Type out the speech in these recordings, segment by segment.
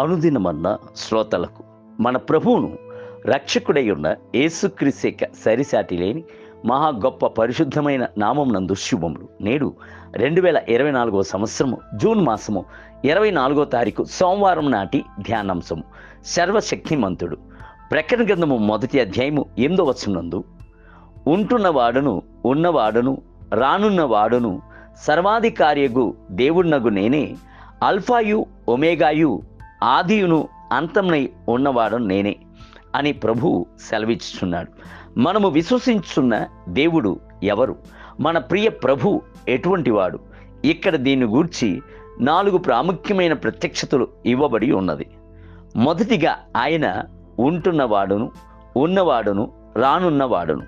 అనుదినమన్న శ్రోతలకు మన ప్రభువును రక్షకుడై ఉన్న యేసుక్రీస్తు యొక్క సరిసాటి లేని మహా గొప్ప పరిశుద్ధమైన నామం నందు శుభములు. నేడు 2024 సంవత్సరము జూన్ మాసము 24 తారీఖు సోమవారం నాటి ధ్యానాంశము సర్వశక్తిమంతుడు. ప్రకటన గ్రంథము 1వ అధ్యాయము 8వ వచనమందు ఉంటున్నవాడును ఉన్నవాడును రానున్నవాడును సర్వాధికారియగు దేవుణ్ణగు నేనే, అల్ఫాయు ఒమేగాయు ఆదియును అంతమునై ఉన్నవాడు నేనే అని ప్రభువు సెలవిచ్చుచున్నాడు. మనము విశ్వసించున్న దేవుడు ఎవరు? మన ప్రియ ప్రభు ఎటువంటి వాడు? ఇక్కడ దీని గూర్చి 4 ప్రాముఖ్యమైన ప్రత్యక్షతలు ఇవ్వబడి ఉన్నది. మొదటిగా ఆయన ఉంటున్నవాడును ఉన్నవాడును రానున్నవాడును.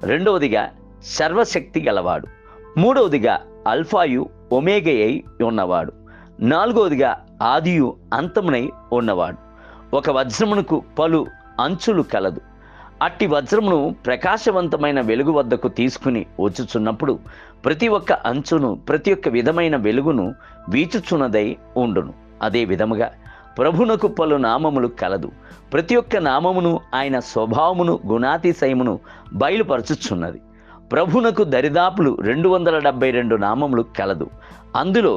రెండవదిగా సర్వశక్తి గలవాడు. మూడవదిగా అల్ఫాయు ఒమేగయై ఉన్నవాడు. నాలుగవదిగా ఆదియు అంతమునై ఉన్నవాడు. ఒక వజ్రమునకు పలు అంచులు కలదు. అట్టి వజ్రమును ప్రకాశవంతమైన వెలుగు వద్దకు తీసుకుని వచ్చుచున్నప్పుడు ప్రతి ఒక్క అంచును ప్రతి ఒక్క విధమైన వెలుగును వీచుచున్నదై ఉండును. అదే విధముగా ప్రభునకు పలు నామములు కలదు. ప్రతి ఒక్క నామమును ఆయన స్వభావమును గుణాతిశయమును బయలుపరచుచున్నది. ప్రభునకు దరిదాపులు 272 నామములు కలదు. అందులో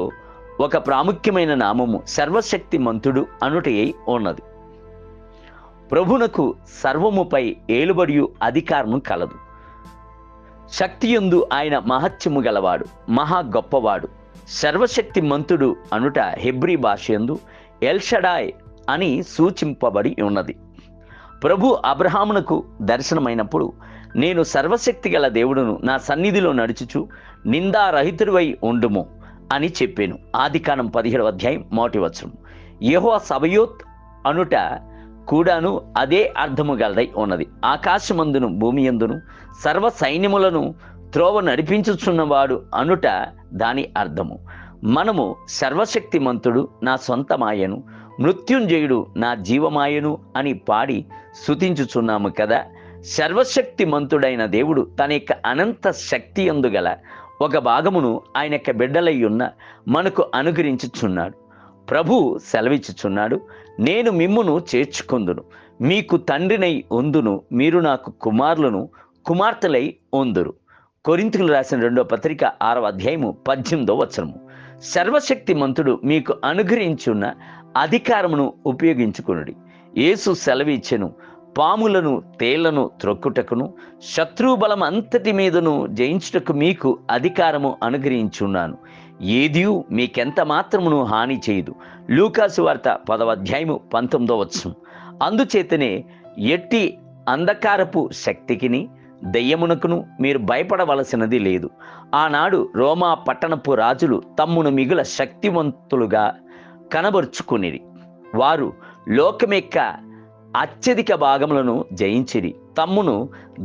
ఒక ప్రాముఖ్యమైన నామము సర్వశక్తిమంతుడు అనుటయై ఉన్నది. ప్రభునకు సర్వముపై ఏలుబడియు అధికారము కలదు. శక్తియందు ఆయన మహత్యము గలవాడు, మహా గొప్పవాడు. సర్వశక్తిమంతుడు అనుట హెబ్రీ భాషయందు ఎల్షడాయ్ అని సూచింపబడి ఉన్నది. ప్రభు అబ్రహామునకు దర్శనమైనప్పుడు, నేను సర్వశక్తి గల దేవుడును, నా సన్నిధిలో నడుచుచు నిందారహితుడివై ఉండుము అని చెప్పాను. ఆదికాండం 17వ అధ్యాయం 1వ వచనం. యెహోవా సబయోత్ అనుట కూడాను అదే అర్థము గలదై ఉన్నది. ఆకాశమందును భూమి యందును సర్వ సైన్యములను త్రోవ నడిపించుచున్నవాడు అనుట దాని అర్థము. మనము సర్వశక్తిమంతుడు నా సొంతమాయను, మృత్యుంజయుడు నా జీవమాయను అని పాడి స్తుతించుచున్నాము కదా. సర్వశక్తిమంతుడైన దేవుడు తన యొక్క అనంత శక్తి యందు గల ఒక భాగమును ఆయన యొక్క బిడ్డలై ఉన్న మనకు అనుగ్రహించుచున్నాడు. ప్రభు సెలవిచ్చుచున్నాడు, నేను మిమ్మును చేర్చుకొందును, మీకు తండ్రినై ఉందును, మీరు నాకు కుమారులను కుమార్తెలై ఉందురు. కొరింథీయులకు రాసిన 2వ పత్రిక 6వ అధ్యాయము 18వ వచనము. సర్వశక్తిమంతుడు మీకు అనుగ్రహించున్న అధికారమును ఉపయోగించుకొనుడి. యేసు సెలవిచ్చెను, పాములను తేళ్లను త్రొక్కుటకును శత్రుబలం అంతటి మీదను జయించుటకు మీకు అధికారము అనుగ్రహించున్నాను. ఏదియు మీకెంత మాత్రమును హాని చేయదు. లూకాసు వార్త 10వ అధ్యాయము 19వ వచనం. అందుచేతనే ఎట్టి అంధకారపు శక్తికిని దెయ్యమునకును మీరు భయపడవలసినది లేదు. ఆనాడు రోమా పట్టణపు రాజులు తమ్మును మిగుల శక్తివంతులుగా కనబరుచుకునిరి. వారు లోకమెక్క అత్యధిక భాగములను జయించిరి, తమ్మును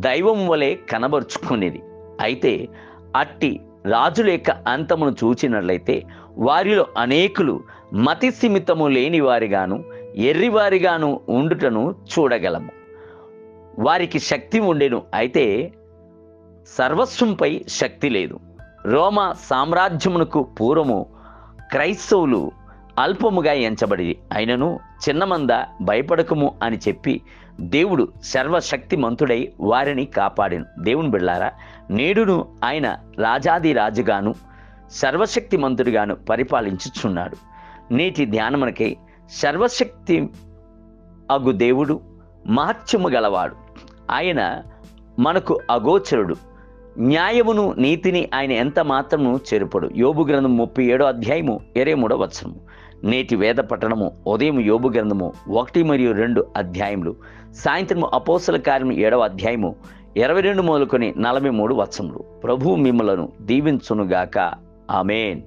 దైవం వలె కనబరుచుకునిరి. అయితే అట్టి రాజుల యొక్క అంతమును చూచినట్లయితే వారిలో అనేకులు మతి సిమితము లేని వారిగాను ఎర్రివారిగాను ఉండుటను చూడగలము. వారికి శక్తి ఉండెను, అయితే సర్వస్వంపై శక్తి లేదు. రోమా సామ్రాజ్యమునకు పూర్వము క్రైస్తవులు అల్పముగా ఎంచబడి, అయినను చిన్నమంద భయపడకము అని చెప్పి దేవుడు సర్వశక్తిమంతుడై వారిని కాపాడెను. దేవుని బిడ్డలారా, నేడును ఆయన రాజాది రాజుగాను సర్వశక్తిమంతుడిగాను పరిపాలించుచున్నాడు. నేటి ధ్యానమునకై సర్వశక్తి అగు దేవుడు మహత్యము గలవాడు. ఆయన మనకు అగోచరుడు. న్యాయమును నీతిని ఆయన ఎంత మాత్రము చెరుపడు. యోబు గ్రంథం 37వ అధ్యాయము 23వ వచనము. నేటి వేద పఠనము ఉదయం యోబు గ్రంథము 1 మరియు 2 అధ్యాయములు, సాయంత్రము అపోస్తల కార్యము 7వ అధ్యాయము 22 మొదలుకొని 43 వచనములు. ప్రభువు మిమ్మలను దీవించునుగాక. ఆమేన్.